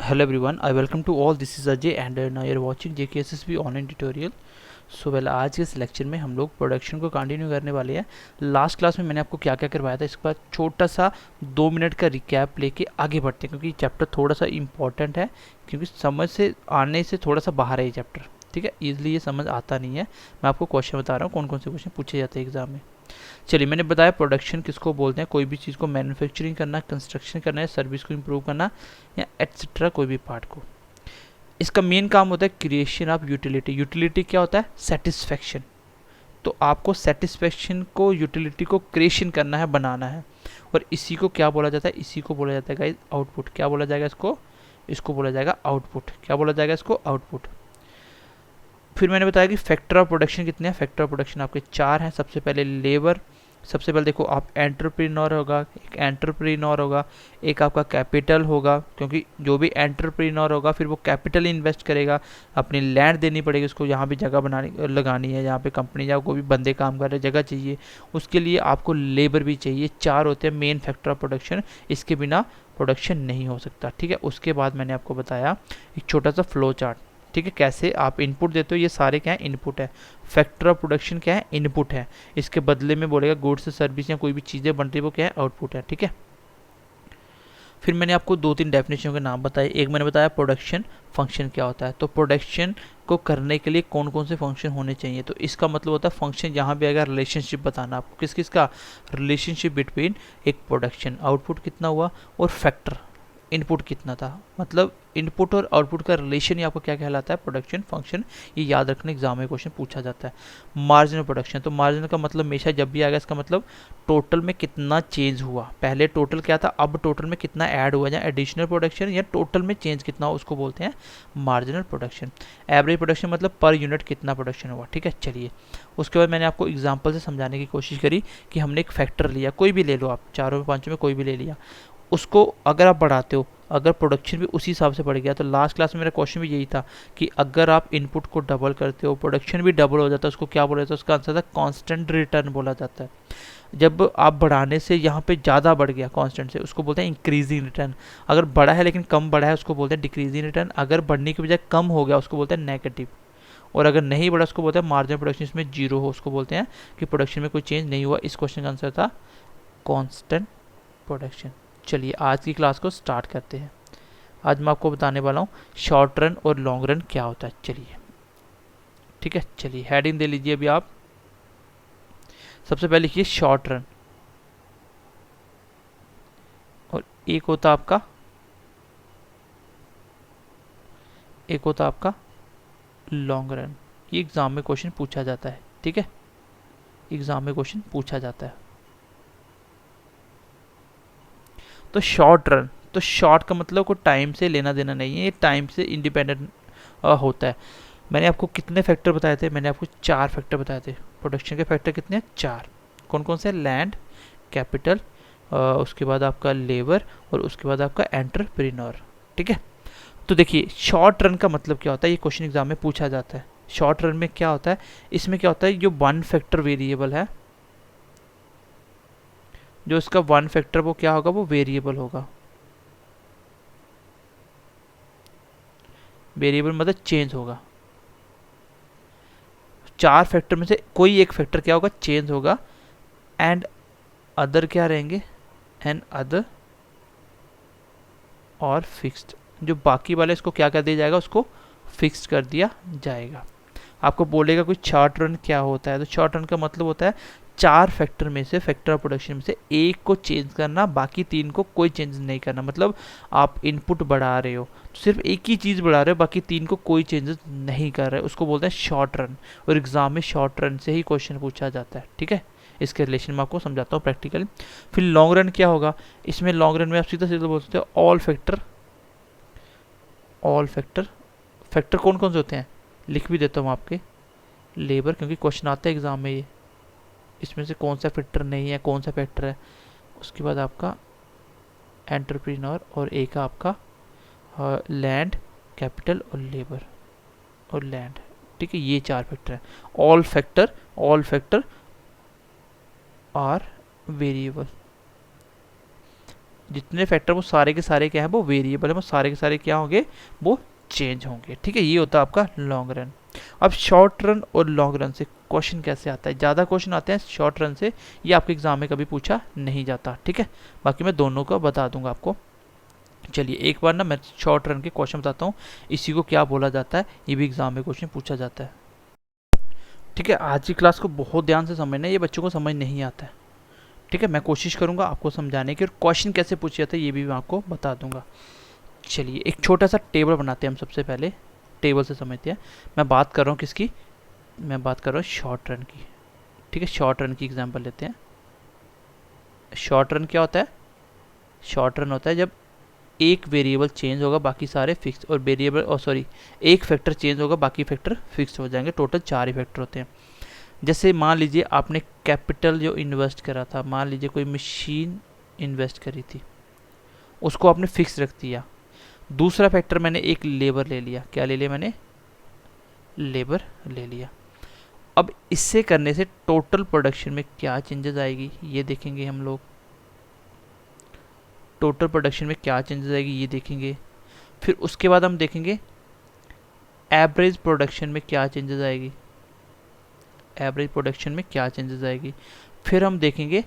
Hello everyone, I welcome to all. This is Ajay and now you are watching JKSSB online tutorial. आज के इस lecture में हम लोग प्रोडक्शन को कंटिन्यू करने वाले हैं। लास्ट क्लास में मैंने आपको क्या क्या करवाया था, इसके बाद छोटा सा 2 मिनट का रिकैप लेके आगे बढ़ते हैं, क्योंकि चैप्टर थोड़ा सा इम्पॉर्टेंट है, क्योंकि समझ से आने से थोड़ा सा बाहर है ये चैप्टर। ठीक है, ईजिली ये समझ आता नहीं है। मैं आपको क्वेश्चन बता रहा हूँ कौन कौन से क्वेश्चन पूछे जाते हैं एग्जाम में। चलिए, मैंने बताया प्रोडक्शन किसको बोलते हैं, कोई भी चीज़ को मैन्युफैक्चरिंग करना, कंस्ट्रक्शन करना है, सर्विस को इम्प्रूव करना या एट्सेट्रा कोई भी पार्ट को। इसका मेन काम होता है क्रिएशन ऑफ यूटिलिटी। यूटिलिटी क्या होता है? सेटिस्फैक्शन। तो आपको सेटिस्फैक्शन को, यूटिलिटी को क्रिएशन करना है, बनाना है, और इसी को क्या बोला जाता है? इसी को बोला जाता है गाइस आउटपुट। क्या बोला जाएगा इसको? इसको बोला जाएगा आउटपुट। क्या बोला जाएगा इसको? आउटपुट। फिर मैंने बताया कि फैक्टर ऑफ प्रोडक्शन कितने हैं। फैक्टर ऑफ प्रोडक्शन आपके 4 हैं। सबसे पहले लेबर, सबसे पहले देखो आप एंटरप्रेन्योर होगा, एक एंटरप्रेन्योर होगा, एक आपका कैपिटल होगा, क्योंकि जो भी एंटरप्रेन्योर होगा फिर वो कैपिटल इन्वेस्ट करेगा, अपनी लैंड देनी पड़ेगी उसको, यहाँ भी जगह बनानी लगानी है, यहाँ पे कंपनी या कोई भी बंदे काम कर रहे जगह चाहिए, उसके लिए आपको लेबर भी चाहिए। 4 होते हैं मेन फैक्टर ऑफ प्रोडक्शन, इसके बिना प्रोडक्शन नहीं हो सकता। ठीक है, उसके बाद मैंने आपको बताया एक छोटा सा फ्लो चार्ट। ठीक है, कैसे आप इनपुट देते हो, ये सारे क्या है? इनपुट है। फैक्टर ऑफ प्रोडक्शन क्या है? इनपुट है। इसके बदले में बोलेगा गुड्स सर्विस या कोई भी चीज़ें बन रही है वो क्या है? आउटपुट है। ठीक है, फिर मैंने आपको 2-3 डेफिनेशन के नाम बताए। एक मैंने बताया प्रोडक्शन फंक्शन क्या होता है। तो प्रोडक्शन को करने के लिए कौन कौन से फंक्शन होने चाहिए, तो इसका मतलब होता है फंक्शन जहाँ भी आएगा रिलेशनशिप बताना आपको, किस किस का? रिलेशनशिप बिटवीन एक प्रोडक्शन, आउटपुट कितना हुआ, और फैक्टर इनपुट कितना था। मतलब इनपुट और आउटपुट का रिलेशन ही आपको क्या कहलाता है? Production function. ये याद रखने एग्जाम में क्वेश्चन पूछा जाता है। मार्जिनल प्रोडक्शन, तो मार्जिनल का मतलब हमेशा जब भी आएगा इसका मतलब टोटल में कितना चेंज हुआ। पहले टोटल क्या था, अब टोटल में कितना ऐड हुआ, या एडिशनल प्रोडक्शन या टोटल में चेंज कितना हो, उसको बोलते हैं मार्जिनल प्रोडक्शन। एवरेज प्रोडक्शन मतलब पर यूनिट कितना प्रोडक्शन हुआ। ठीक है, चलिए उसके बाद मैंने आपको एग्जाम्पल से समझाने की कोशिश करी कि हमने एक फैक्टर लिया, कोई भी ले लो आप, 4 में 5 में कोई भी ले लिया, उसको अगर आप बढ़ाते हो, अगर प्रोडक्शन भी उसी हिसाब से बढ़ गया, तो लास्ट क्लास में मेरा क्वेश्चन भी यही था कि अगर आप इनपुट को डबल करते हो, प्रोडक्शन भी डबल हो जाता है, उसको क्या बोला जाता है? उसका आंसर था कांस्टेंट रिटर्न बोला जाता है। जब आप बढ़ाने से यहाँ पे ज़्यादा बढ़ गया कांस्टेंट से, उसको बोलते हैं इंक्रीजिंग रिटर्न। अगर बढ़ा है लेकिन कम बढ़ा है, उसको बोलते हैं डिक्रीजिंग रिटर्न। अगर बढ़ने की बजाय कम हो गया, उसको बोलते हैं नेगेटिव। और अगर नहीं बढ़ा, उसको बोलते हैं मार्जिनल प्रोडक्शन, इसमें जीरो हो, उसको बोलते हैं कि प्रोडक्शन में कोई चेंज नहीं हुआ। इस क्वेश्चन का आंसर था कॉन्स्टेंट प्रोडक्शन। चलिए आज की क्लास को स्टार्ट करते हैं। आज मैं आपको बताने वाला हूँ शॉर्ट रन और लॉन्ग रन क्या होता है। चलिए, ठीक है, चलिए हेडिंग दे लीजिए अभी आप। सबसे पहले लिखिए शॉर्ट रन, और एक होता आपका लॉन्ग रन। ये एग्जाम में क्वेश्चन पूछा जाता है। ठीक है, एग्जाम में क्वेश्चन पूछा जाता है। तो शॉर्ट रन, तो शॉर्ट का मतलब कोई टाइम से लेना देना नहीं है, ये टाइम से इंडिपेंडेंट होता है। मैंने आपको कितने फैक्टर बताए थे? मैंने आपको 4 फैक्टर बताए थे। प्रोडक्शन के फैक्टर कितने हैं? 4। कौन कौन से? लैंड, कैपिटल, उसके बाद आपका लेबर, और उसके बाद आपका एंटरप्रेन्योर। ठीक है, तो देखिए शॉर्ट रन का मतलब क्या होता है, ये क्वेश्चन एग्जाम में पूछा जाता है। शॉर्ट रन में क्या होता है? इसमें क्या होता है, जो 1 फैक्टर वेरिएबल है, जो इसका 1 फैक्टर वो क्या होगा? वो वेरिएबल होगा। वेरिएबल मतलब चेंज होगा। 4 फैक्टर में से कोई एक फैक्टर क्या होगा? चेंज होगा। एंड अदर क्या रहेंगे? एंड अदर और फिक्स्ड। जो बाकी वाले इसको क्या कर दिया जाएगा? उसको फिक्स्ड कर दिया जाएगा। आपको बोलेगा कोई शॉर्ट रन क्या होता है, तो शॉर्ट रन का मतलब होता है 4 फैक्टर में से, फैक्टर ऑफ प्रोडक्शन में से एक को चेंज करना, बाकी 3 को कोई चेंज नहीं करना। मतलब आप इनपुट बढ़ा रहे हो तो सिर्फ एक ही चीज़ बढ़ा रहे हो, बाकी 3 को कोई चेंजेस नहीं कर रहे, उसको बोलते हैं शॉर्ट रन। और एग्जाम में शॉर्ट रन से ही क्वेश्चन पूछा जाता है। ठीक है, इसके रिलेशन में आपको समझाता हूँ प्रैक्टिकली। फिर लॉन्ग रन क्या होगा? इसमें लॉन्ग रन में आप सीधा सीधा बोल सकते हो ऑल फैक्टर। फैक्टर कौन कौन से होते हैं? लिख भी देता हूँ आपके। लेबर, क्योंकि क्वेश्चन आता है एग्जाम में ये, इसमें से कौन सा फैक्टर नहीं है, कौन सा फैक्टर है। उसके बाद आपका एंटरप्रेन्योर, और एक आपका लैंड, कैपिटल और लेबर और लैंड। ठीक है, ये 4 फैक्टर है। All factor are variable. जितने फैक्टर वो सारे के सारे क्या है, वो वेरिएबल है, वो सारे के सारे क्या होंगे, वो चेंज होंगे। ठीक है, ये होता है आपका लॉन्ग रन। अब शॉर्ट रन और लॉन्ग रन से क्वेश्चन कैसे आता है, ज़्यादा क्वेश्चन आते हैं शॉर्ट रन से, ये आपके एग्जाम में कभी पूछा नहीं जाता। ठीक है, बाकी मैं दोनों का बता दूंगा आपको। चलिए एक बार ना मैं शॉर्ट रन के क्वेश्चन बताता हूँ, इसी को क्या बोला जाता है, ये भी एग्जाम में क्वेश्चन पूछा जाता है। ठीक है, आज की क्लास को बहुत ध्यान से समझना, ये बच्चों को समझ नहीं आता है। ठीक है, मैं कोशिश करूंगा आपको समझाने की, और क्वेश्चन कैसे पूछे जाते हैं ये भी मैं आपको बता दूंगा। चलिए एक छोटा सा टेबल बनाते हैं हम, सबसे पहले टेबल से समझते हैं। मैं बात कर रहा हूँ किसकी, मैं बात कर रहा हूँ शॉर्ट रन की। ठीक है, शॉर्ट रन की एग्जांपल लेते हैं। शॉर्ट रन क्या होता है, शॉर्ट रन होता है जब एक वेरिएबल चेंज होगा बाकी सारे फिक्स, और वेरिएबल और सॉरी एक फैक्टर चेंज होगा बाकी फैक्टर फिक्स हो जाएंगे। टोटल 4 ही फैक्टर होते हैं। जैसे मान लीजिए आपने कैपिटल जो इन्वेस्ट करा था, मान लीजिए कोई मशीन इन्वेस्ट करी थी, उसको आपने फिक्स रख दिया। दूसरा फैक्टर मैंने एक लेबर ले लिया, क्या ले लिया मैंने, लेबर ले लिया। अब इससे करने से टोटल प्रोडक्शन में क्या चेंजेस आएगी ये देखेंगे हम लोग। टोटल प्रोडक्शन में क्या चेंजेस आएगी ये देखेंगे। फिर उसके बाद हम देखेंगे एवरेज प्रोडक्शन में क्या चेंजेस आएगी, एवरेज प्रोडक्शन में क्या चेंजेस आएगी। फिर हम देखेंगे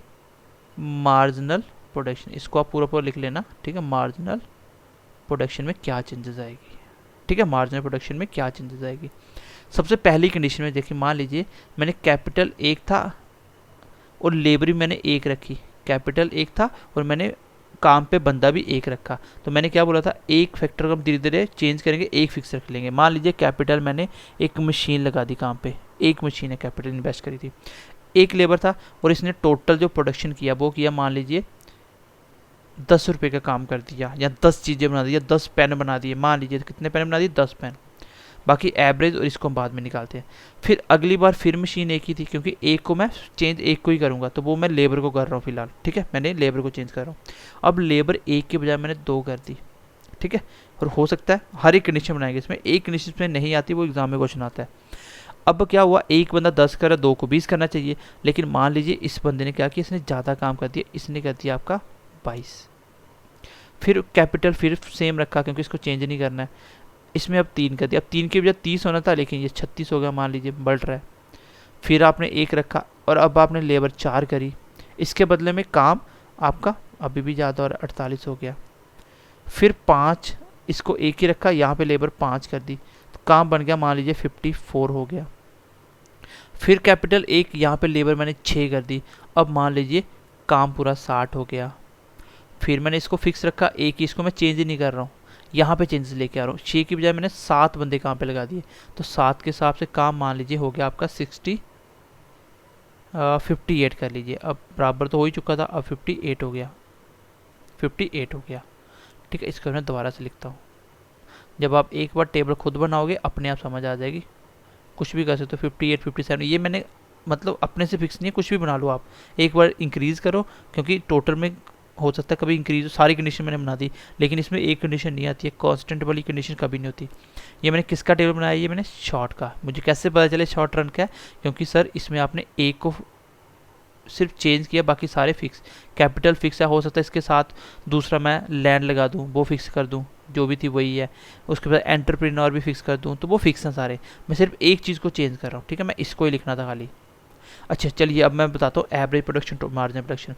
मार्जिनल प्रोडक्शन, इसको आप पूरा पूरा लिख लेना। ठीक है, मार्जिनल प्रोडक्शन में क्या चेंजेस आएगी। ठीक है, मार्जिनल प्रोडक्शन में क्या चेंजेस आएगी। सबसे पहली कंडीशन में देखिए, मान लीजिए मैंने कैपिटल एक था और लेबर भी मैंने एक रखी, कैपिटल एक था और मैंने काम पे बंदा भी एक रखा, तो मैंने क्या बोला था, एक फैक्टर को हम धीरे धीरे चेंज करेंगे, एक फिक्स रख लेंगे। मान लीजिए कैपिटल मैंने एक मशीन लगा दी काम पे, एक मशीन है कैपिटल इन्वेस्ट करी थी, एक लेबर था, और इसने टोटल जो प्रोडक्शन किया वो किया मान लीजिए 10 रुपये का काम कर दिया, या 10 चीज़ें बना दी, या 10 पेन बना दिए। मान लीजिए कितने पेन बना दिए, 10 पेन। बाकी एवरेज और इसको हम बाद में निकालते हैं। फिर अगली बार फिर मशीन एक ही थी, क्योंकि एक को मैं चेंज एक को ही करूँगा, तो वो मैं लेबर को कर रहा हूँ फिलहाल। ठीक है, मैंने लेबर को चेंज कर रहा हूँ। अब लेबर एक के बजाय मैंने 2 कर दी। ठीक है, और हो सकता है हर एक कंडीशन बनाएंगे, इसमें एक कंडीशन में नहीं आती, वो एग्जाम में क्वेश्चन आता है। अब क्या हुआ, एक बंदा 10 कर रहा है, 2 को 20 करना चाहिए, लेकिन मान लीजिए इस बंदे ने क्या किया, इसने ज़्यादा काम कर दिया, इसने कर दिया आपका 22। फिर कैपिटल फिर सेम रखा, क्योंकि इसको चेंज नहीं करना है, इसमें अब 3 कर दिया। अब 3 के बजाय 30 होना था, लेकिन ये 36 हो गया, मान लीजिए बढ़ रहा है। फिर आपने एक रखा और अब आपने लेबर 4 करी, इसके बदले में काम आपका अभी भी ज़्यादा और 48 हो गया। फिर 5, इसको एक ही रखा, यहाँ पे लेबर 5 कर दी, तो काम बन गया मान लीजिए 54 हो गया। फिर कैपिटल एक, यहाँ पे लेबर मैंने 6 कर दी, अब मान लीजिए काम पूरा 60 हो गया। फिर मैंने इसको फिक्स रखा एक ही, इसको मैं चेंज ही नहीं कर रहा हूँ, यहाँ पे चेंजेस लेके आ रहा हूँ। 6 की बजाय मैंने 7 बंदे काम पे लगा दिए, तो 7 के हिसाब से काम मान लीजिए हो गया आपका 58 कर लीजिए। अब बराबर तो हो ही चुका था, अब 58 हो गया, 58 हो गया। ठीक है, इसको मैं दोबारा से लिखता हूँ। जब आप एक बार टेबल खुद बनाओगे अपने आप समझ आ जाएगी, कुछ भी कर सकते हो। 58 57 ये मैंने मतलब अपने से फिक्स नहीं है, कुछ भी बना लो आप, एक बार इंक्रीज़ करो, क्योंकि टोटल में हो सकता है कभी इंक्रीज हो। सारी कंडीशन मैंने बना दी, लेकिन इसमें एक कंडीशन नहीं आती है, कांस्टेंट वाली कंडीशन कभी नहीं होती। ये मैंने किसका टेबल बनाया, ये मैंने शॉर्ट का। मुझे कैसे पता चले शॉर्ट रन का है, क्योंकि सर इसमें आपने एक को सिर्फ चेंज किया, बाकी सारे फिक्स। कैपिटल फिक्स है, हो सकता है इसके साथ दूसरा मैं लैंड लगा दूँ, वो फिक्स कर दूँ, जो भी थी वही है। उसके बाद एंटरप्रेन्योर भी फिक्स कर दूँ, तो वो फिक्स हैं सारे। मैं सिर्फ एक चीज़ को चेंज कर रहा हूँ। ठीक है, मैं इसको ही लिखना था खाली। अच्छा चलिए, अब मैं बताता हूँ average production to marginal production.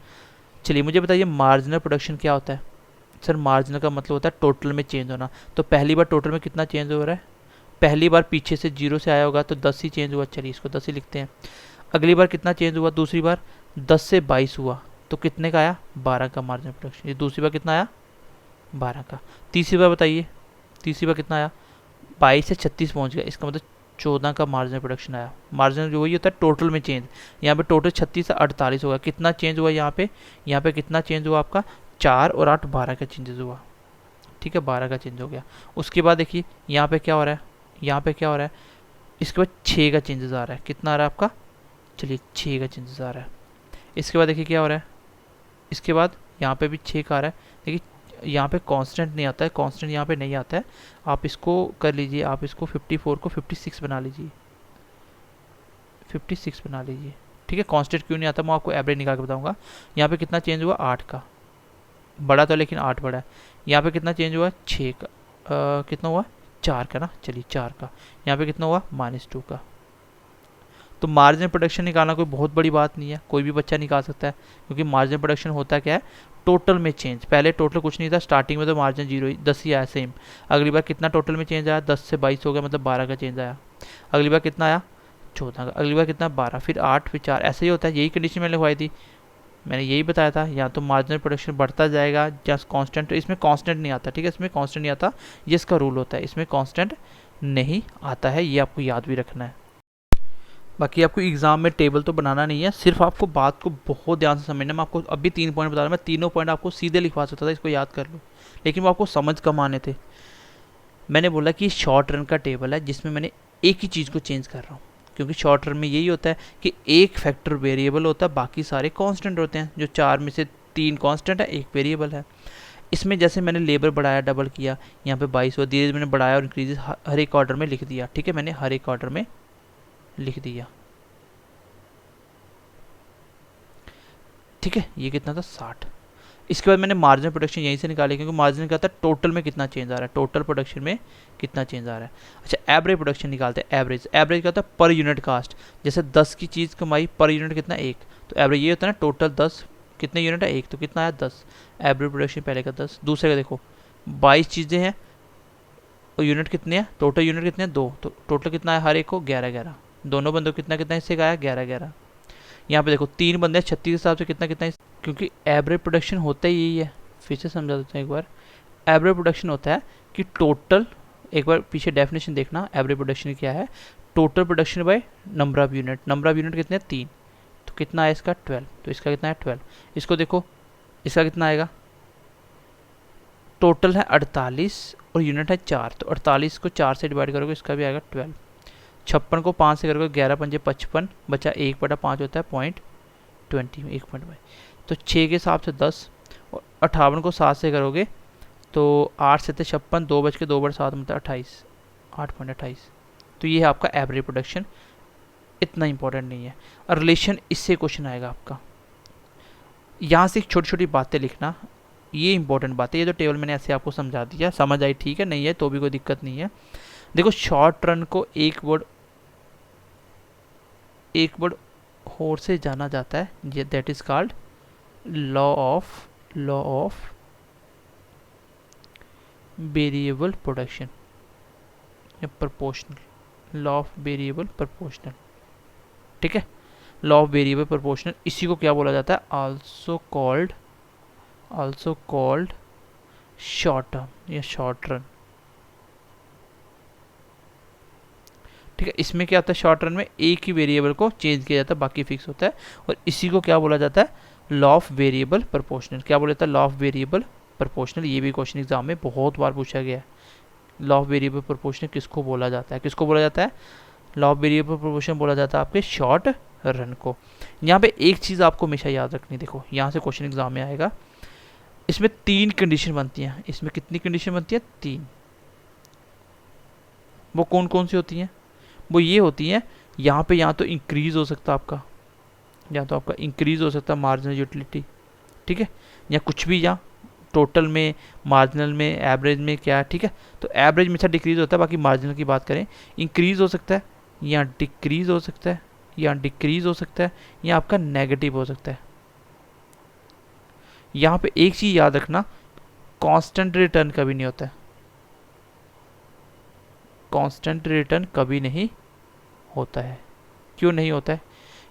चलिए मुझे बताइए मार्जिनल प्रोडक्शन क्या होता है। सर मार्जिनल का मतलब होता है टोटल में चेंज होना। तो पहली बार टोटल में कितना चेंज हो रहा है, पहली बार पीछे से 0 से आया होगा तो 10 ही चेंज हुआ, चलिए इसको 10 ही लिखते हैं। अगली बार कितना चेंज हुआ, दूसरी बार 10 से 22 हुआ, तो कितने का आया, 12 का मार्जिनल प्रोडक्शन। ये दूसरी बार कितना आया, 12 का। तीसरी बार बताइए, तीसरी बार कितना आया, 22 से 36 पहुँच गया, इसका मतलब 14 का मार्जिनल प्रोडक्शन आया। मार्जिनल जो वही होता है टोटल में चेंज, यहाँ पे टोटल 36 से 48 होगा। कितना चेंज हुआ यहाँ पे कितना चेंज हुआ आपका, 4 और 8 12 का चेंजेस हुआ। ठीक है, 12 का चेंज हो गया। उसके बाद देखिए यहाँ पे क्या हो रहा है, यहाँ पे क्या हो रहा है, इसके बाद 6 का चेंजेस आ रहा है। कितना आ रहा है आपका, चलिए 6 का चेंजेस आ रहा है। इसके बाद देखिए क्या हो रहा है, इसके बाद यहाँ पे भी 6 का आ रहा है। देखिए यहाँ पे कांस्टेंट नहीं आता है, कांस्टेंट यहाँ पे नहीं आता है। आप इसको कर लीजिए, आप इसको 54 को 56 बना लीजिए, 56 बना लीजिए। ठीक है, कांस्टेंट क्यों नहीं आता मैं आपको एवरेज निकाल के बताऊंगा। यहाँ पे कितना चेंज हुआ, 8 का, बड़ा तो लेकिन 8 बड़ा है। यहाँ पे कितना चेंज हुआ है, 6 का, कितना हुआ, 4 का ना, चलिए 4 का। यहाँ पे कितना हुआ, -2 का। तो मार्जिनल प्रोडक्शन निकालना कोई बहुत बड़ी बात नहीं है, कोई भी बच्चा निकाल सकता है, क्योंकि मार्जिनल प्रोडक्शन होता क्या है, टोटल में चेंज। पहले टोटल कुछ नहीं था, स्टार्टिंग में तो मार्जिन 0 10 ही आया सेम। अगली बार कितना टोटल में चेंज आया, 10 से 22 हो गया, मतलब 12 का चेंज आया। अगली बार कितना आया, 14 का। अगली बार कितना, 12, फिर 8, फिर 4, ऐसे ही होता है। यही कंडीशन मैंने लिखवाई थी, मैंने यही बताया था। या तो मार्जिनल प्रोडक्शन बढ़ता जाएगा या कांस्टेंट, इसमें कांस्टेंट नहीं आता, ठीक है, इसमें कांस्टेंट नहीं आता, ये इसका रूल होता है, इसमें कांस्टेंट नहीं आता है, ये आपको याद भी रखना है। बाकी आपको एग्जाम में टेबल तो बनाना नहीं है, सिर्फ आपको बात को बहुत ध्यान से समझना। मैं आपको अभी 3 पॉइंट बता रहा हूँ, मैं तीनों पॉइंट आपको सीधे लिखवा सकता था, इसको याद कर लो, लेकिन वो आपको समझ कम आने थे। मैंने बोला कि शॉर्ट रन का टेबल है जिसमें मैंने एक ही चीज़ को चेंज कर रहा हूँ, क्योंकि शॉर्ट रन में यही होता है कि एक फैक्टर वेरिएबल होता है, बाकी सारे कांस्टेंट होते हैं। जो 4 में से 3 कांस्टेंट है, 1 वेरिएबल है। इसमें जैसे मैंने लेबर बढ़ाया, डबल किया, यहाँ पे 22 हुआ, धीरे धीरे मैंने बढ़ाया और इंक्रीजेस हर एक ऑर्डर में लिख दिया, ठीक है, मैंने हर एक ऑर्डर में लिख दिया, ठीक है। ये कितना था, 60। इसके बाद मैंने मार्जिनल प्रोडक्शन यहीं से निकाली, क्योंकि मार्जिनल क्या था, टोटल में कितना चेंज आ रहा है, टोटल प्रोडक्शन में कितना चेंज आ रहा है। अच्छा, एवरेज प्रोडक्शन निकालते हैं। एवरेज, एवरेज क्या होता है, पर यूनिट कास्ट। जैसे 10 की चीज़ कमाई, पर यूनिट कितना, 1। तो एवरेज ये होता है ना, टोटल 10 कितने यूनिट है, 1, तो कितना आया, 10। एवरेज प्रोडक्शन पहले का 10। दूसरे का देखो, 22 चीज़ें हैं और यूनिट कितने हैं, टोटल यूनिट कितने हैं, 2, तो टोटल कितना है हर एक को, 11 11। दोनों बंदों कितना कितना हिस्से का आया, 11 11। यहाँ पे देखो 3 बंदे हैं, 36 के हिसाब से कितना कितना, क्योंकि एवरेज प्रोडक्शन होता ही यही है। फिर से समझा देते हैं एक बार। एवरेज प्रोडक्शन होता है कि टोटल, एक बार पीछे डेफिनेशन देखना, एवरेज प्रोडक्शन क्या है, total production by number of unit. Number of unit कितने हैं, 3, तो कितना है इसका, 12, तो इसका कितना है, 12। इसको देखो, इसका कितना आएगा, टोटल है 48 और यूनिट है 4, तो 48 को 4 से डिवाइड करोगे, इसका भी आएगा 12। 56 को 5 से करोगे, 11 पंजे 55, बचा 1/5 होता है, 0.20 में 1.5, तो 6 के हिसाब से 10। और 58 को 7 से करोगे तो 8 से 56, 2 बच के 2/7 मतलब 28, 8.28। तो ये है आपका एवरेज प्रोडक्शन, इतना इंपॉर्टेंट नहीं है। और रिलेशन, इससे क्वेश्चन आएगा आपका। यहाँ से छोटी छोटी बातें लिखना, ये इंपॉर्टेंट बात है। ये तो टेबल मैंने ऐसे आपको समझा दिया, समझ आई, ठीक है, नहीं है तो भी कोई दिक्कत नहीं है। देखो शॉर्ट रन को एक वर्ड और से जाना जाता है, that is called law of variable production या proportional, law of variable proportional, ठीक है। लॉ ऑफ वेरिएबल प्रोपोर्शनल, इसी को क्या बोला जाता है, आल्सो कॉल्ड शॉर्ट टर्म या शॉर्ट रन, ठीक है। इसमें क्या होता है, शॉर्ट रन में एक ही वेरिएबल को चेंज किया जाता है, बाकी फिक्स होता है, और इसी को क्या बोला जाता है, लॉ ऑफ वेरिएबल प्रोपोर्शनल। क्या बोला जाता है, लॉ ऑफ वेरिएबल प्रोपोर्शनल। ये भी क्वेश्चन एग्जाम में बहुत बार पूछा गया है। लॉ ऑफ वेरिएबल प्रोपोर्शनल किसको बोला जाता है, किसको बोला जाता है, लॉ ऑफ वेरिएबल प्रोपोर्शनल बोला जाता है आपके शॉर्ट रन को। यहाँ पे एक चीज़ आपको हमेशा याद रखनी, देखो यहाँ से क्वेश्चन एग्जाम में आएगा, इसमें 3 कंडीशन बनती हैं। इसमें कितनी कंडीशन बनती है, 3। वो कौन कौन सी होती हैं, वो ये होती हैं, यहाँ पे यहाँ तो इंक्रीज़ हो सकता है आपका, या तो आपका इंक्रीज़ हो सकता है मार्जिनल यूटिलिटी, ठीक है, या कुछ भी, या टोटल में, मार्जिनल में, एवरेज में क्या है, ठीक है। तो एवरेज में अच्छा डिक्रीज़ होता है, बाकी मार्जिनल की बात करें, इंक्रीज़ हो सकता है या डिक्रीज़ हो सकता है, या डिक्रीज़ हो सकता है, या आपका नेगेटिव हो सकता है। यहाँ पे एक चीज़ याद रखना, कांस्टेंट रिटर्न कभी नहीं होता है, कांस्टेंट रिटर्न कभी नहीं होता है। क्यों नहीं होता है,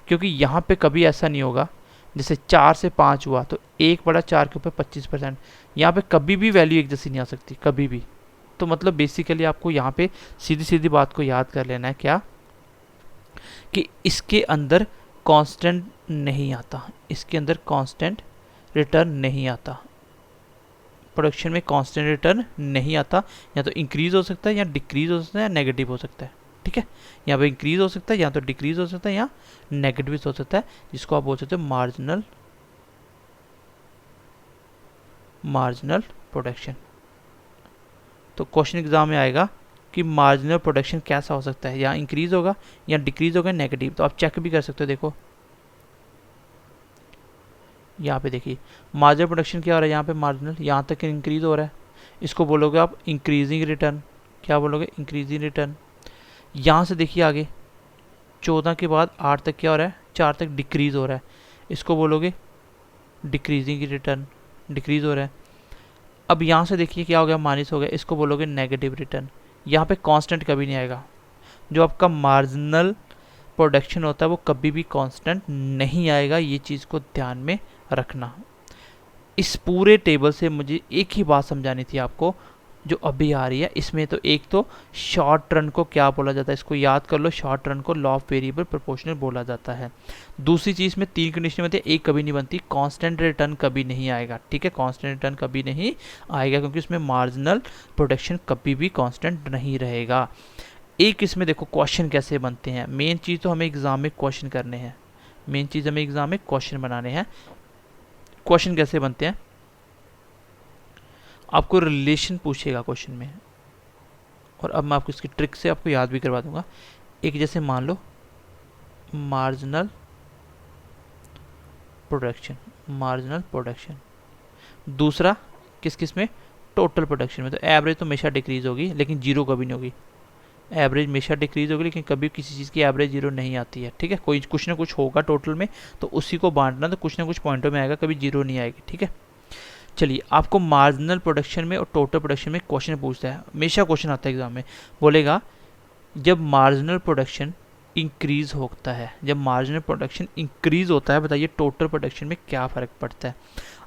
क्योंकि यहाँ पे कभी ऐसा नहीं होगा, जैसे 4 से 5 हुआ तो 1/4 के ऊपर 25%, यहाँ पे कभी भी वैल्यू एक जैसी नहीं आ सकती, कभी भी। तो मतलब बेसिकली आपको यहाँ पे सीधी सीधी बात को याद कर लेना है, क्या, कि इसके अंदर कांस्टेंट नहीं आता, इसके अंदर कांस्टेंट रिटर्न नहीं आता, प्रोडक्शन में कांस्टेंट रिटर्न नहीं आता। या तो इंक्रीज़ हो सकता है, या डिक्रीज़ हो सकता है, या नेगेटिव हो सकता है, ठीक है। यहाँ पे इंक्रीज़ हो सकता है, या तो डिक्रीज़ हो सकता है, या नेगेटिव हो सकता है, जिसको आप बोल सकते हो मार्जिनल प्रोडक्शन। तो क्वेश्चन एग्जाम में आएगा कि मार्जिनल प्रोडक्शन कैसा हो सकता है, या इंक्रीज़ होगा, या डिक्रीज़ होगा, नेगेटिव। तो आप चेक भी कर सकते हो, देखो यहाँ पे देखिए मार्जिनल प्रोडक्शन क्या हो रहा है, यहाँ पे मार्जिनल यहाँ तक इंक्रीज हो रहा है, इसको बोलोगे आप इंक्रीजिंग रिटर्न। क्या बोलोगे? Increasing return. यहाँ से देखिए आगे 14 के बाद 8 तक क्या हो रहा है, 4 तक डिक्रीज हो रहा है, इसको बोलोगे डिक्रीजिंग रिटर्न, डिक्रीज हो रहा है। अब यहाँ से देखिए क्या हो गया, माइनस हो गया, इसको बोलोगे नेगेटिव रिटर्न। यहाँ पे कांस्टेंट कभी नहीं आएगा, जो आपका मार्जिनल प्रोडक्शन होता है वो कभी भी कांस्टेंट नहीं आएगा, ये चीज़ को ध्यान में रखना। इस पूरे टेबल से मुझे एक ही बात समझानी थी आपको जो अभी आ रही है। इसमें तो एक तो शॉर्ट रन को क्या बोला जाता है, इसको याद कर लो, शॉर्ट रन को लॉ ऑफ वेरिएबल प्रोपोर्शनल बोला जाता है। दूसरी चीज़ में 3 कंडीशन में एक कभी नहीं बनती, कांस्टेंट रिटर्न कभी नहीं आएगा, ठीक है, कांस्टेंट रिटर्न कभी नहीं आएगा क्योंकि उसमें मार्जिनल प्रोडक्शन कभी भी कांस्टेंट नहीं रहेगा। एक इसमें देखो क्वेश्चन कैसे बनते हैं, मेन चीज़ तो हमें एग्जाम में क्वेश्चन करने हैं, मेन चीज़ हमें एग्जाम में क्वेश्चन बनाने हैं। क्वेश्चन कैसे बनते हैं, आपको रिलेशन पूछेगा क्वेश्चन में, और अब मैं आपको इसकी ट्रिक से आपको याद भी करवा दूंगा। एक जैसे मान लो मार्जिनल प्रोडक्शन, मार्जिनल प्रोडक्शन, दूसरा किस किस में, टोटल प्रोडक्शन में। तो एवरेज तो हमेशा डिक्रीज होगी लेकिन जीरो कभी नहीं होगी, एवरेज हमेशा डिक्रीज होगी लेकिन कभी किसी चीज़ की एवरेज जीरो नहीं आती है, ठीक है, कोई कुछ ना कुछ होगा टोटल में तो उसी को बांटना, तो कुछ ना कुछ पॉइंटों में आएगा, कभी जीरो नहीं आएगी, ठीक है। चलिए आपको मार्जिनल प्रोडक्शन में और टोटल प्रोडक्शन में क्वेश्चन पूछता है, हमेशा क्वेश्चन आता है एग्जाम में, बोलेगा जब मार्जिनल प्रोडक्शन इंक्रीज होता है, जब मार्जिनल प्रोडक्शन इंक्रीज होता है बताइए टोटल प्रोडक्शन में क्या फ़र्क पड़ता है।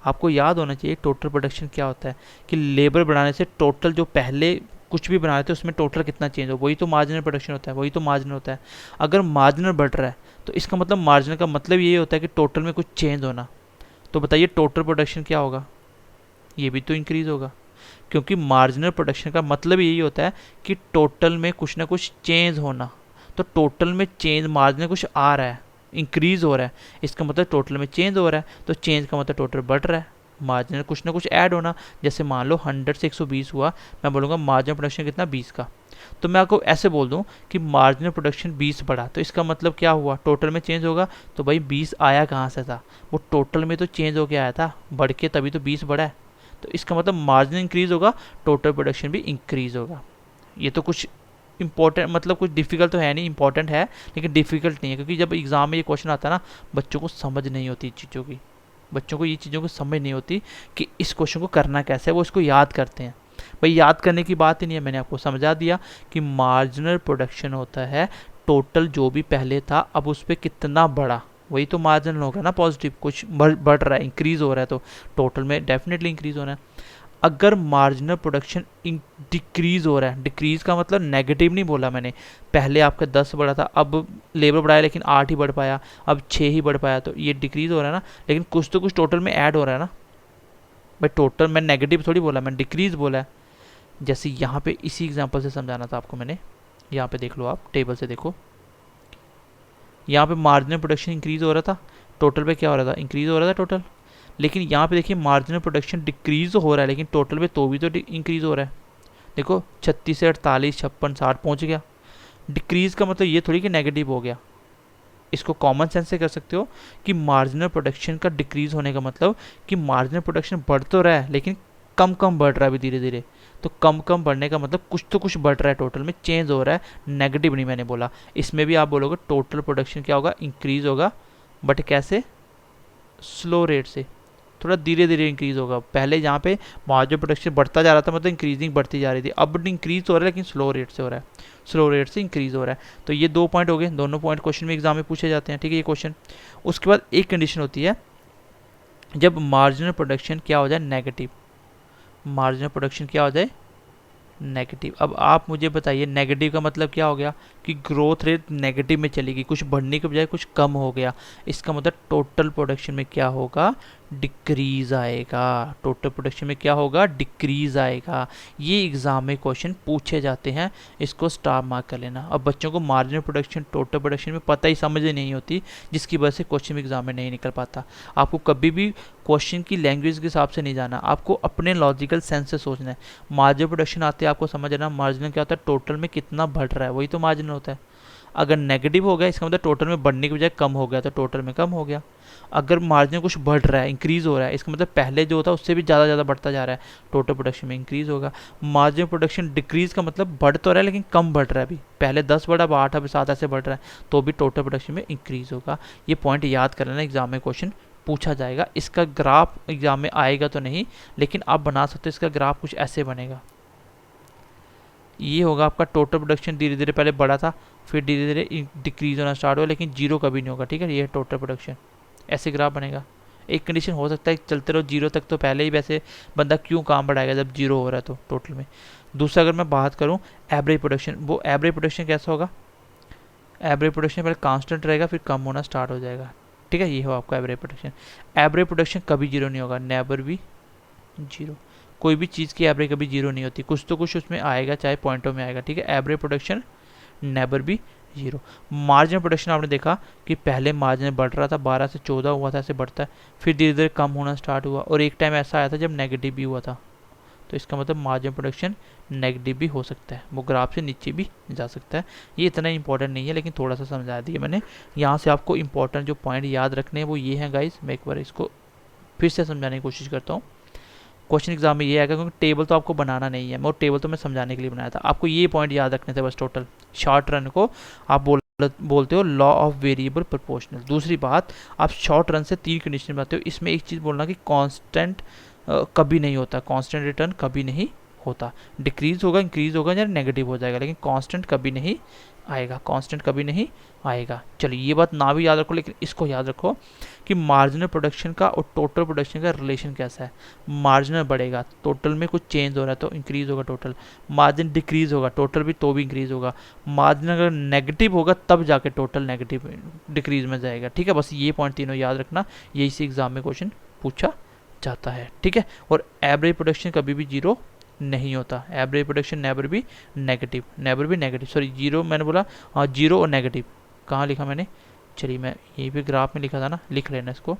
आपको याद होना चाहिए टोटल प्रोडक्शन क्या होता है कि लेबर बढ़ाने से टोटल जो पहले कुछ भी बना रहे थे उसमें टोटल कितना चेंज हो, वही तो मार्जिनल प्रोडक्शन होता है, वही तो मार्जिनल होता है। अगर मार्जिनल बढ़ रहा है तो इसका मतलब मार्जिनल का मतलब यही होता है कि टोटल में कुछ चेंज होना। तो बताइए टोटल प्रोडक्शन क्या होगा, ये भी तो इंक्रीज होगा, क्योंकि मार्जिनल प्रोडक्शन का मतलब यही होता है कि टोटल में कुछ ना कुछ चेंज होना। तो टोटल में चेंज, मार्जिनल कुछ आ रहा है, इंक्रीज हो रहा है, इसका मतलब टोटल में चेंज हो रहा है, तो चेंज का मतलब टोटल बढ़ रहा है, मार्जिनल कुछ ना कुछ ऐड होना। जैसे मान लो 100 से 120 हुआ, मैं बोलूँगा मार्जिनल प्रोडक्शन कितना 20 का, तो मैं आपको ऐसे बोल दूं कि मार्जिनल प्रोडक्शन 20 बढ़ा, तो इसका मतलब क्या हुआ, टोटल में चेंज होगा। तो भाई 20 आया कहाँ से था, वो टोटल में तो चेंज होके आया था, बढ़ के तभी तो 20 बढ़ा है। तो इसका मतलब मार्जिन इंक्रीज होगा, टोटल प्रोडक्शन भी इंक्रीज होगा। ये तो कुछ इंपॉर्टेंट, मतलब कुछ डिफिकल्ट तो है नहीं, इंपॉर्टेंट है लेकिन डिफिकल्ट नहीं है, क्योंकि जब एग्जाम में ये क्वेश्चन आता है ना, बच्चों को समझ नहीं होती चीज़ों की, बच्चों को ये चीज़ों को समझ नहीं होती कि इस क्वेश्चन को करना कैसे है, वो इसको याद करते हैं। भाई याद करने की बात ही नहीं है, मैंने आपको समझा दिया कि मार्जिनल प्रोडक्शन होता है टोटल जो भी पहले था अब उस पर कितना बढ़ा, वही तो मार्जिनल होगा ना, पॉजिटिव कुछ बढ़ रहा है, इंक्रीज हो रहा है, तो टोटल में डेफिनेटली इंक्रीज होना है। अगर मार्जिनल प्रोडक्शन डिक्रीज हो रहा है, डिक्रीज का मतलब नेगेटिव नहीं बोला मैंने, पहले आपका 10 बढ़ा था, अब लेबर बढ़ाया लेकिन 8 ही बढ़ पाया, अब 6 ही बढ़ पाया, तो ये डिक्रीज हो रहा है ना, लेकिन कुछ तो कुछ टोटल में ऐड हो रहा है ना भाई, टोटल में नेगेटिव थोड़ी बोला, मैं डिक्रीज बोला है। जैसे यहाँ पे इसी एग्जांपल से समझाना था आपको मैंने, यहाँ पे देख लो, आप टेबल से देखो, यहाँ पे मार्जिनल प्रोडक्शन इंक्रीज हो रहा था, टोटल पे क्या हो रहा था, इंक्रीज हो रहा था टोटल। लेकिन यहाँ पे देखिए मार्जिनल प्रोडक्शन डिक्रीज हो रहा है लेकिन टोटल पे तो भी तो इंक्रीज हो रहा है, देखो 36 से 48 56 60 पहुँच गया। डिक्रीज का मतलब ये थोड़ी कि नेगेटिव हो गया, इसको कॉमन सेंस से कर सकते हो कि मार्जिनल प्रोडक्शन का डिक्रीज होने का मतलब कि मार्जिनल प्रोडक्शन बढ़ तो रहा है लेकिन कम कम बढ़ रहा है अभी धीरे धीरे। तो कम कम बढ़ने का मतलब कुछ तो कुछ बढ़ रहा है, टोटल में चेंज हो रहा है, नेगेटिव नहीं मैंने बोला। इसमें भी आप बोलोगे टोटल प्रोडक्शन क्या होगा, इंक्रीज होगा, बट कैसे, स्लो रेट से, थोड़ा धीरे धीरे इंक्रीज होगा। पहले जहाँ पे मार्जिनल प्रोडक्शन बढ़ता जा रहा था मतलब इंक्रीजिंग बढ़ती जा रही थी, अब इंक्रीज हो रहा है लेकिन स्लो रेट से हो रहा है, स्लो रेट से इंक्रीज हो रहा है। तो ये 2 पॉइंट हो गए, दोनों पॉइंट क्वेश्चन में एग्जाम में पूछे जाते हैं, ठीक है, ये क्वेश्चन। उसके बाद एक कंडीशन होती है जब मार्जिनल प्रोडक्शन क्या हो जाए, नेगेटिव, मार्जिनल प्रोडक्शन क्या हो जाए, नेगेटिव। अब आप मुझे बताइए नेगेटिव का मतलब क्या हो गया कि ग्रोथ रेट नेगेटिव में चलेगी, कुछ बढ़ने के बजाय कुछ कम हो गया, इसका मतलब टोटल प्रोडक्शन में क्या होगा, डिक्रीज आएगा, टोटल प्रोडक्शन में क्या होगा, डिक्रीज आएगा। ये एग्जाम में क्वेश्चन पूछे जाते हैं, इसको स्टार मार्क कर लेना। अब बच्चों को मार्जिनल प्रोडक्शन टोटल प्रोडक्शन में पता ही समझ नहीं होती, जिसकी वजह से क्वेश्चन एग्जाम में नहीं निकल पाता। आपको कभी भी क्वेश्चन की लैंग्वेज के हिसाब से नहीं जाना, आपको अपने लॉजिकल सेंस से सोचना है। मार्जिनल प्रोडक्शन आते हैं आपको समझना, मार्जिनल क्या होता है, टोटल में कितना बढ़ रहा है, वही तो मार्जिनल होता है। अगर नेगेटिव हो गया इसका मतलब टोटल में बढ़ने की बजाय कम हो गया, तो टोटल में कम हो गया। अगर मार्जिन कुछ बढ़ रहा है, इंक्रीज हो रहा है, इसका मतलब पहले जो होता है उससे भी ज़्यादा बढ़ता जा रहा है, टोटल प्रोडक्शन में इंक्रीज होगा। मार्जिन प्रोडक्शन डिक्रीज का मतलब बढ़ तो रहा है लेकिन कम बढ़ रहा है, अभी पहले 10 बढ़ा, अब 8, अब 7 ऐसे बढ़ रहा है, तो भी टोटल प्रोडक्शन में इंक्रीज होगा। ये पॉइंट याद कर लेना, एग्जाम में क्वेश्चन पूछा जाएगा। इसका ग्राफ एग्जाम में आएगा तो नहीं, लेकिन आप बना सकते हो, इसका ग्राफ कुछ ऐसे बनेगा। ये होगा आपका टोटल प्रोडक्शन, धीरे धीरे पहले बढ़ा था, फिर धीरे धीरे डिक्रीज होना स्टार्ट हुआ, लेकिन जीरो कभी नहीं होगा, ठीक है। ये टोटल प्रोडक्शन ऐसे ग्राफ बनेगा। एक कंडीशन हो सकता है चलते रहो जीरो तक, तो पहले ही वैसे बंदा क्यों काम बढ़ाएगा जब जीरो हो रहा है तो टोटल में। दूसरा अगर मैं बात करूँ एवरेज प्रोडक्शन, वो एवरेज प्रोडक्शन कैसा होगा, एवरेज प्रोडक्शन पहले कांस्टेंट रहेगा फिर कम होना स्टार्ट हो जाएगा, ठीक है। ये हो आपका एवरेज प्रोडक्शन। एवरेज प्रोडक्शन कभी जीरो नहीं होगा, नेवर भी जीरो। कोई भी चीज़ की एवरेज कभी जीरो नहीं होती, कुछ तो कुछ उसमें आएगा, चाहे पॉइंटों में आएगा, ठीक है। एवरेज प्रोडक्शन नेवर भी जीरो। मार्जिनल प्रोडक्शन आपने देखा कि पहले मार्जिन बढ़ रहा था, 12 से 14 हुआ था, ऐसे बढ़ता है, फिर धीरे धीरे कम होना स्टार्ट हुआ, और एक टाइम ऐसा आया था जब नेगेटिव भी हुआ था। तो इसका मतलब मार्जिन प्रोडक्शन नेगेटिव भी हो सकता है, वो ग्राफ से नीचे भी जा सकता है। ये इतना इंपॉर्टेंट नहीं है, लेकिन थोड़ा सा समझा दिया मैंने। यहाँ से आपको इंपॉर्टेंट जो पॉइंट याद रखने हैं वो ये हैं गाइस, मैं एक बार इसको फिर से समझाने की कोशिश करता हूँ। क्वेश्चन एग्जाम में ये आएगा, क्योंकि टेबल तो आपको बनाना नहीं है, वो टेबल तो मैं समझाने के लिए बनाया था, आपको ये पॉइंट याद रखने थे बस। टोटल शॉर्ट रन को आप बोलते हो लॉ ऑफ वेरिएबल प्रोपोर्शनल। दूसरी बात, आप शॉर्ट रन से 3 कंडीशन बनाते हो, इसमें एक चीज़ बोलना कि कांस्टेंट कभी नहीं होता, कांस्टेंट रिटर्न कभी नहीं होता। डिक्रीज होगा, इंक्रीज होगा या नेगेटिव हो जाएगा, लेकिन कांस्टेंट कभी नहीं आएगा, कांस्टेंट कभी नहीं आएगा। चलिए ये बात ना भी याद रखो, लेकिन इसको याद रखो कि मार्जिनल प्रोडक्शन का और टोटल प्रोडक्शन का रिलेशन कैसा है। मार्जिनल बढ़ेगा, टोटल में कुछ चेंज हो रहा है तो इंक्रीज होगा टोटल। मार्जिन डिक्रीज होगा, टोटल भी तो भी इंक्रीज होगा। मार्जिन अगर नेगेटिव होगा तब जाके टोटल नेगेटिव डिक्रीज में जाएगा, ठीक है। बस ये पॉइंट तीनों याद रखना, यही से एग्जाम में क्वेश्चन पूछा जाता है, ठीक है। और एवरेज प्रोडक्शन कभी भी जीरो नहीं होता, एवरेज प्रोडक्शन नेवर भी नेगेटिव, नेवर भी नेगेटिव, सॉरी जीरो मैंने बोला, हाँ जीरो और नेगेटिव कहाँ लिखा मैंने, चलिए मैं यहीं पे ग्राफ में लिखा था ना, लिख लेना इसको,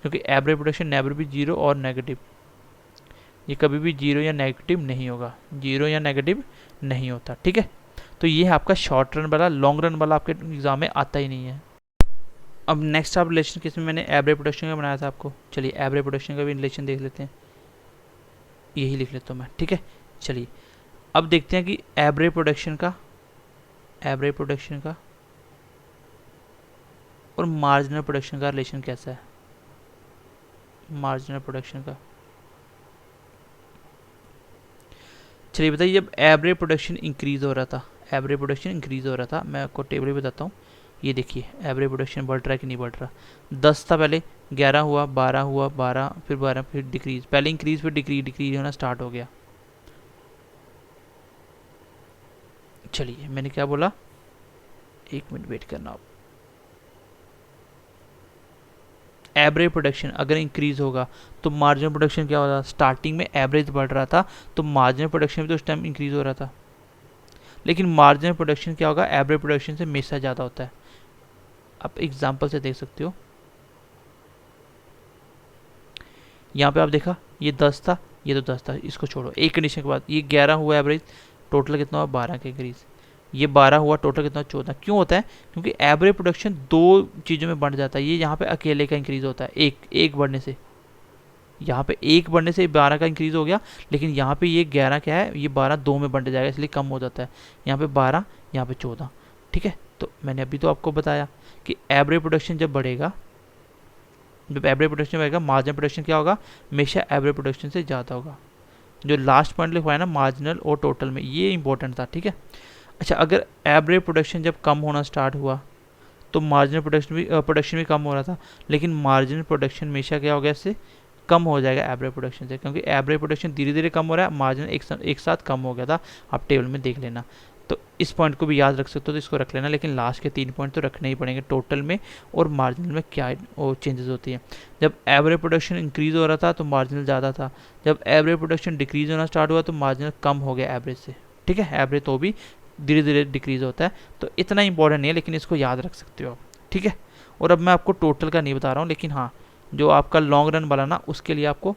क्योंकि एवरेज प्रोडक्शन नेवर भी जीरो और नेगेटिव, ये कभी भी जीरो या नेगेटिव नहीं होगा, जीरो या नेगेटिव नहीं होता, ठीक है। तो ये है आपका शॉर्ट रन वाला, लॉन्ग रन वाला आपके एग्जाम में आता ही नहीं है। अब नेक्स्ट आप रिलेशन किस में, मैंने एवरेज प्रोडक्शन का बनाया था आपको, चलिए एवरेज प्रोडक्शन का भी रिलेशन देख लेते हैं, यही लिख लेता हूँ मैं, ठीक है। चलिए अब देखते हैं कि एवरेज प्रोडक्शन का और मार्जिनल प्रोडक्शन का रिलेशन कैसा है। मार्जिनल प्रोडक्शन का, चलिए बताइए, जब एवरेज प्रोडक्शन इंक्रीज हो रहा था, एवरेज प्रोडक्शन इंक्रीज हो रहा था, मैं आपको टेबल भी बताता हूँ। ये देखिए एवरेज प्रोडक्शन बढ़ रहा है कि नहीं बढ़ रहा, 10 था पहले, 11 हुआ, 12 हुआ, 12 फिर 12 फिर डिक्रीज, पहले इंक्रीज फिर डिक्रीज, डिक्रीज होना स्टार्ट हो गया। चलिए मैंने क्या बोला, 1 मिनट वेट करना आप। एवरेज प्रोडक्शन अगर इंक्रीज होगा तो मार्जिनल प्रोडक्शन क्या होगा, स्टार्टिंग में एवरेज बढ़ रहा था तो मार्जिनल प्रोडक्शन भी तो उस टाइम इंक्रीज हो रहा था, लेकिन मार्जिनल प्रोडक्शन क्या होगा, एवरेज प्रोडक्शन से हमेशा ज़्यादा होता है। आप एग्जांपल से देख सकते हो, यहाँ पे आप देखा ये 10 था, ये तो 10 था, इसको छोड़ो, एक कंडीशन के बाद ये 11 हुआ एवरेज, टोटल कितना हुआ 12 का इंक्रीज, ये 12 हुआ, टोटल कितना 14। क्यों होता है, क्योंकि एवरेज प्रोडक्शन 2 चीज़ों में बढ़ जाता है, ये यहाँ पे अकेले का इंक्रीज होता है, एक बढ़ने से, यहाँ पे एक बढ़ने से 12 का इंक्रीज हो गया, लेकिन यहाँ पे ये 11 क्या है, ये 12 2 में बढ़ जाएगा, इसलिए कम हो जाता है, यहाँ पे 12, यहाँ पे 14, ठीक है। तो मैंने अभी तो आपको बताया कि एवरेज प्रोडक्शन जब बढ़ेगा, जब एवरेज प्रोडक्शन बढ़ेगा, मार्जिनल प्रोडक्शन क्या होगा, हमेशा एवरेज प्रोडक्शन से ज़्यादा होगा। जो लास्ट पॉइंट लिखवाया ना मार्जिनल और टोटल में, ये इंपॉर्टेंट था, ठीक है। अच्छा, अगर एवरेज प्रोडक्शन जब कम होना स्टार्ट हुआ तो मार्जिनल प्रोडक्शन भी कम हो रहा था, लेकिन मार्जिनल प्रोडक्शन हमेशा क्या हो गया, इससे कम हो जाएगा एवरेज प्रोडक्शन से, क्योंकि एवरेज प्रोडक्शन धीरे धीरे कम हो रहा है, मार्जिन एक साथ कम हो गया था, आप टेबल में देख लेना। तो इस पॉइंट को भी याद रख सकते हो, तो इसको रख लेना, लेकिन लास्ट के 3 पॉइंट तो रखने ही पड़ेंगे, टोटल में और मार्जिनल में क्या चेंजेस होती है। जब एवरेज प्रोडक्शन इंक्रीज हो रहा था तो मार्जिनल ज़्यादा था, जब एवरेज प्रोडक्शन डिक्रीज होना स्टार्ट हुआ तो मार्जिनल कम हो गया एवरेज से, ठीक है। एवरेज तो भी धीरे धीरे डिक्रीज होता है, तो इतना इंपॉर्टेंट नहीं है, लेकिन इसको याद रख सकते हो आप, ठीक है। और अब मैं आपको टोटल का नहीं बता रहा हूँ, लेकिन हाँ जो आपका लॉन्ग रन वाला ना, उसके लिए आपको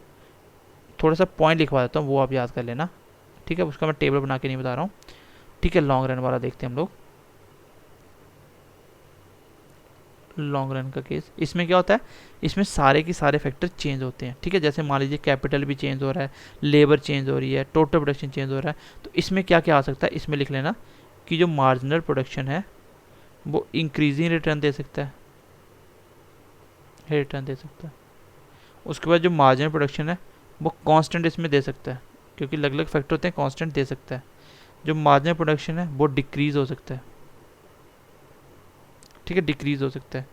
थोड़ा सा पॉइंट लिखवा देता हूँ, वो आप याद कर लेना, ठीक है। उसका मैं टेबल बना के नहीं बता रहा हूँ, ठीक है। लॉन्ग रन वाला देखते हैं हम लोग। लॉन्ग रन का केस। इसमें क्या होता है, इसमें सारे के सारे फैक्टर चेंज होते हैं, ठीक है। जैसे मान लीजिए कैपिटल भी चेंज हो रहा है, लेबर चेंज हो रही है, टोटल प्रोडक्शन चेंज हो रहा है, तो इसमें क्या क्या आ सकता है, इसमें लिख लेना कि जो मार्जिनल प्रोडक्शन है वो इंक्रीजिंग रिटर्न दे सकता है, रिटर्न दे सकता है। उसके बाद जो मार्जिनल प्रोडक्शन है वो कांस्टेंट इसमें दे सकता है, क्योंकि अलग अलग फैक्टर होते हैं, कांस्टेंट दे सकता है। जो मार्जिनल प्रोडक्शन है वो डिक्रीज हो सकता है, ठीक है, डिक्रीज हो सकता है।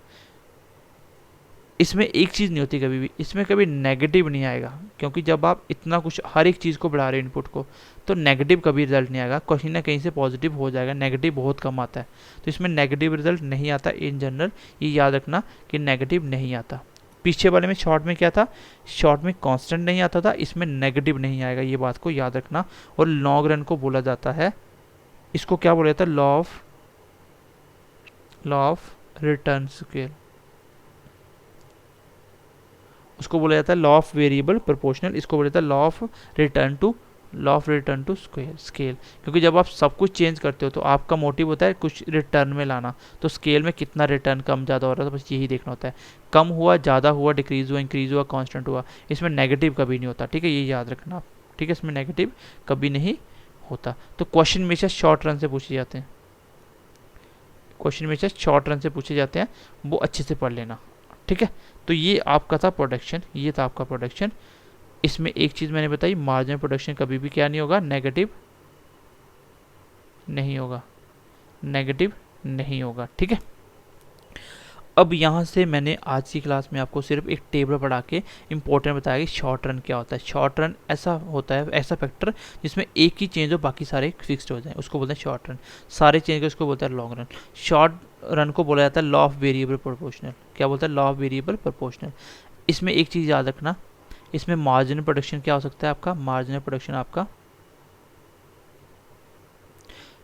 इसमें एक चीज़ नहीं होती कभी भी, इसमें कभी नेगेटिव नहीं आएगा, क्योंकि जब आप इतना कुछ हर एक चीज़ को बढ़ा रहे हो इनपुट को, तो नेगेटिव कभी रिजल्ट नहीं आएगा, कहीं ना कहीं से पॉजिटिव हो जाएगा, नेगेटिव बहुत कम आता है। तो इसमें नेगेटिव रिजल्ट नहीं आता इन जनरल, ये याद रखना कि नेगेटिव नहीं आता। पीछे वाले में शॉर्ट में क्या था, शॉर्ट में कांस्टेंट नहीं आता था, इसमें नेगेटिव नहीं आएगा, ये बात को याद रखना। और लॉन्ग रन को बोला जाता है, इसको क्या बोला जाता है, लॉ ऑफ रिटर्न स्केल, उसको बोला जाता है लॉ ऑफ वेरिएबल प्रोपोर्शनल, इसको बोला जाता है law of return to scale. क्योंकि जब आप सब कुछ चेंज करते हो तो आपका मोटिव होता है कुछ रिटर्न में लाना, तो स्केल में कितना रिटर्न कम ज़्यादा हो रहा है, तो बस यही देखना होता है। कम हुआ, ज़्यादा हुआ, डिक्रीज हुआ, इंक्रीज हुआ, कांस्टेंट हुआ, इसमें नेगेटिव कभी नहीं होता, ठीक है, ये याद रखना आप, ठीक है, इसमें नेगेटिव कभी नहीं होता। तो क्वेश्चन हमेशा शॉर्ट रन से पूछे जाते हैं, क्वेश्चन हमेशा शॉर्ट रन से पूछे जाते हैं, वो अच्छे से पढ़ लेना, ठीक है। तो ये आपका था प्रोडक्शन, ये था आपका प्रोडक्शन। इसमें एक चीज़ मैंने बताई, मार्जिनल प्रोडक्शन कभी भी क्या नहीं होगा, नेगेटिव नहीं होगा, नेगेटिव नहीं होगा, ठीक है। अब यहाँ से मैंने आज की क्लास में आपको सिर्फ एक टेबल पढ़ा के इंपॉर्टेंट बताया कि शॉर्ट रन क्या होता है। शॉर्ट रन ऐसा होता है, ऐसा फैक्टर जिसमें एक ही चेंज हो, बाकी सारे फिक्स्ड हो जाए, उसको बोलते हैं शॉर्ट रन। सारे चेंज को उसको बोलते हैं लॉन्ग रन। शॉर्ट रन को बोला जाता है लॉ ऑफ वेरिएबल प्रोपोर्शनल। क्या बोलता है, लॉ ऑफ वेरिएबल प्रोपोर्शनल। इसमें एक चीज़ याद रखना, इसमें मार्जिनल प्रोडक्शन क्या हो सकता है आपका, मार्जिनल प्रोडक्शन आपका,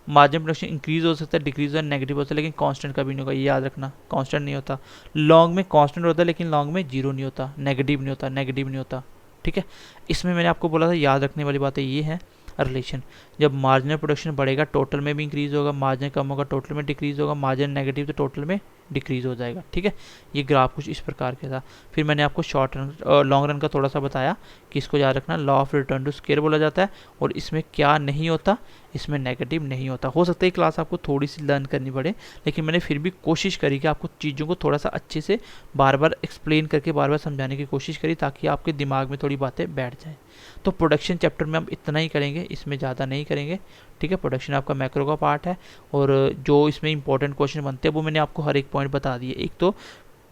मार्जिन प्रोडक्शन इंक्रीज हो सकता है, डिक्रीज हो, नेगेटिव हो सकता है, लेकिन कांस्टेंट कभी नहीं होगा, ये याद रखना, कांस्टेंट नहीं होता। लॉन्ग में कांस्टेंट होता है, लेकिन लॉन्ग में जीरो नहीं होता, नेगेटिव नहीं होता, नेगेटिव नहीं होता, ठीक है। इसमें मैंने आपको बोला था याद रखने वाली बातें ये है, रिलेशन, जब मार्जिनल प्रोडक्शन बढ़ेगा टोटल में भी इंक्रीज होगा, मार्जिन कम होगा टोटल में डिक्रीज होगा, मार्जिन नेगेटिव तो टोटल में डिक्रीज हो जाएगा, ठीक है। ये ग्राफ कुछ इस प्रकार के था। फिर मैंने आपको शॉर्ट रन लॉन्ग रन का थोड़ा सा बताया कि इसको याद रखना, law of return to scale बोला जाता है। और इसमें क्या नहीं होता, इसमें नेगेटिव नहीं होता। हो सकता है क्लास आपको थोड़ी सी लर्न करनी पड़े, लेकिन मैंने फिर भी कोशिश करी कि आपको चीज़ों को थोड़ा सा अच्छे से बार बार एक्सप्लेन करके बार बार समझाने की कोशिश करी, ताकि आपके दिमाग में थोड़ी बातें बैठ जाएँ। तो प्रोडक्शन चैप्टर में हम इतना ही करेंगे, इसमें ज़्यादा नहीं करेंगे, ठीक है। प्रोडक्शन आपका मैक्रो का पार्ट है, और जो इसमें इंपॉर्टेंट क्वेश्चन बनते हैं वो मैंने आपको हर एक पॉइंट बता दिए। एक तो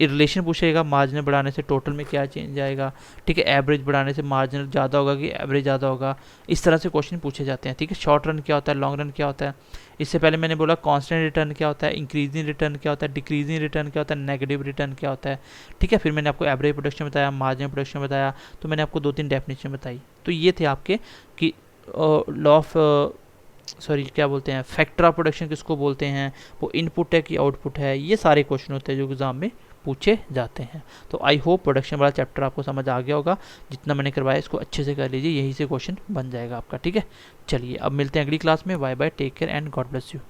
रिलेशन पूछेगा, मार्जिनल बढ़ाने से टोटल में क्या चेंज आएगा, ठीक है। एवरेज बढ़ाने से मार्जिनल ज़्यादा होगा कि एवरेज ज़्यादा होगा, इस तरह से क्वेश्चन पूछे जाते हैं, ठीक है। शॉर्ट रन क्या होता है, लॉन्ग रन क्या होता है, इससे पहले मैंने बोला कांस्टेंट रिटर्न क्या होता है, इंक्रीजिंग रिटर्न क्या होता है, डिक्रीजिंग रिटर्न क्या होता है, नेगेटिव रिटर्न क्या होता है, ठीक है। फिर मैंने आपको एवरेज प्रोडक्शन बताया, मार्जिनल प्रोडक्शन बताया, तो मैंने आपको 2-3 डेफिनेशन बताई। तो ये थे आपके कि लॉ ऑफ क्या बोलते हैं, फैक्टर ऑफ प्रोडक्शन किसको बोलते हैं, वो इनपुट है कि आउटपुट है, ये सारे क्वेश्चन होते हैं जो एग्जाम में पूछे जाते हैं। तो आई होप प्रोडक्शन वाला चैप्टर आपको समझ आ गया होगा, जितना मैंने करवाया इसको अच्छे से कर लीजिए, यही से क्वेश्चन बन जाएगा आपका, ठीक है। चलिए अब मिलते हैं अगली क्लास में, bye bye, take care and God bless you.